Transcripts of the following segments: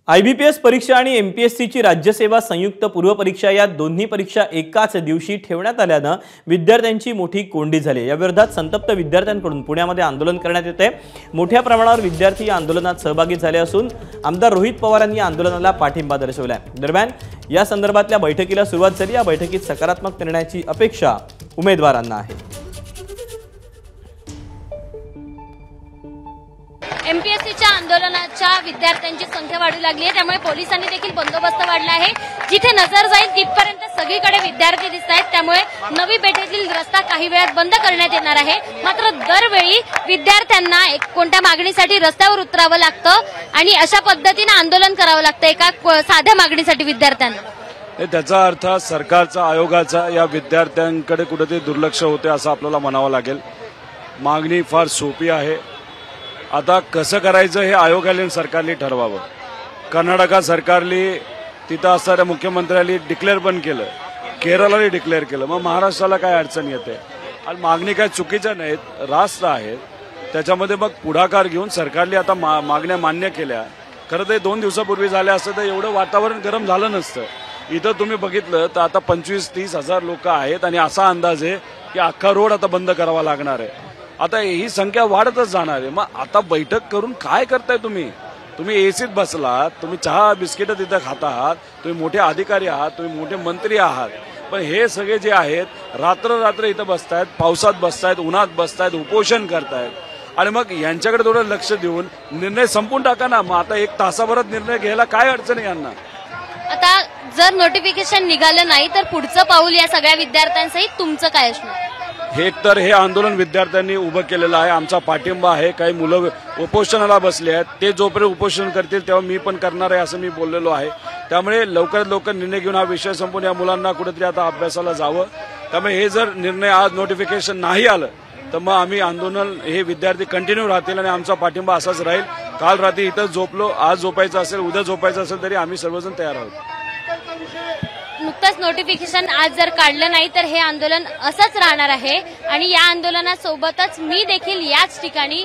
IBPS परीक्षा आणि MPSCची राज्यसेवा संयुक्त पूर्वपरीक्षा या दोन्ही परीक्षा एकाच दिवशी ठेवण्यात आल्याने विद्यार्थ्यांची मोठी कोंडी झाली। या विरोधात संतप्त विद्यार्थ्यांकडून पुण्यामध्ये आंदोलन करण्यात येते। मोठ्या प्रमाणावर विद्यार्थी या आंदोलनात सहभागी झाले असून आमदार रोहित पवार यांनी आंदोलनाला पाठिंबा दर्शवलाय। दरम्यान या संदर्भातल्या बैठकीला सुरुवात झाली। या बैठकीत सकारात्मक निर्णयाची अपेक्षा उमेदवारांना आहे। MPSCच्या आंदोलनाच्या विद्यार्थ्यांची संख्या वाढू लागली आहे, त्यामुळे पोलिसांनी देखील बंदोबस्त वाढला आहे। जिथे नजर जाईल तिथपर्यंत सगळीकडे विद्यार्थी दिसत आहेत, त्यामुळे नवी पेठेतील रस्ता काही वेळात बंद करण्यात येणार आहे। मात्र दरवेळी विद्यार्थ्यांना कोणत्या मागणीसाठी रस्त्यावर उतरावं लागतं आणि अशा पद्धतीने आंदोलन करावं लागतं एका साध्या मागणीसाठी विद्यार्थ्यांना। त्याचा अर्थ सरकारचा आयोगाचा या विद्यार्थ्यांकडे कुठेतरी दुर्लक्ष होते असं आपल्याला म्हणावं लागेल। मागणी फार सोपी आहे, आता कसं करायचं हे आयोगाने सरकारने ठरवावं। कर्नाटक सरकारने तिथं असणाऱ्या मुख्यमंत्र्यांनी डिक्लेअर पण केलं, केरळाने डिक्लेअर केलं, मग महाराष्ट्राला काय अडचण येते? आणि मागणी काय चुकीच्या नाहीत, रास्त आहेत, त्याच्यामध्ये मग पुढाकार घेऊन सरकारने आता मागण्या मान्य केल्या। खरं तर 2 दिवसापूर्वी झाल्या असतं तर एवढं वातावरण गरम झालं नसतं। इथं तुम्ही बघितलं तर आता 25-30 हजार लोक आहेत आणि असा अंदाज आहे की अख्खा रोड आता बंद करावा लागणार आहे। आता ही संख्या वाढतच जाणार आहे। मग आता बैठक करून काय करताय तुम्ही एसीत बसलात, तुम्ही चहा बिस्किट तिथं खाता आहात, तुम्ही मोठे अधिकारी आहात, तुम्ही मोठे मंत्री आहात, पण हे सगळे जे आहेत रात्र इथं बसतायत, पावसात बसतायत, उन्हात बसतायत, उपोषण करतायत आणि मग यांच्याकडे थोडं लक्ष देऊन निर्णय संपून टाका ना। मग आता 1 तासाभरात निर्णय घ्यायला काय अडचण आहे यांना? आता जर नोटिफिकेशन निघालं नाही तर पुढचं पाऊल या सगळ्या विद्यार्थ्यांसहित तुमचं काय असणार? हे आंदोलन विद्यार्थ्यांनी उभं केलेलं आहे, आमचा पाठिंबा आहे। काही मुलं उपोषणाला बसले आहेत, ते जोपर्यंत उपोषण करतील तेव्हा मी पण करणार आहे असं मी बोललेलो आहे। त्यामुळे लवकरात लवकर निर्णय घेऊन हा विषय संपून या मुलांना कुठेतरी आता अभ्यासाला जावं। त्यामुळे हे जर निर्णय आज नोटिफिकेशन नाही आलं तर मग आम्ही आंदोलन हे विद्यार्थी कंटिन्यू राहतील आणि आमचा पाठिंबा असाच राहील। काल रात्री इथं झोपलो, आज झोपायचं असेल, उद्या झोपायचं असेल तरी आम्ही सर्वजण तयार आहोत। नुकतंच नोटिफिकेशन आज जर काढलं नाही तर हे आंदोलन असंच राहणार आहे आणि या आंदोलनासोबतच मी देखील याच ठिकाणी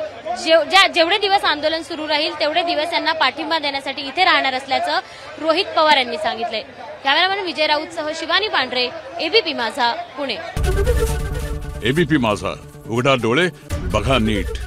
जेवढे दिवस आंदोलन सुरू राहील तेवढे दिवस यांना पाठिंबा देण्यासाठी इथे राहणार असल्याचं रोहित पवार यांनी सांगितलंय। कॅमेरामॅन विजय राऊतसह शिवानी पांढरे, एबीपी माझा, पुणे। एबीपी माझा, उघडा डोळे बघा नीट।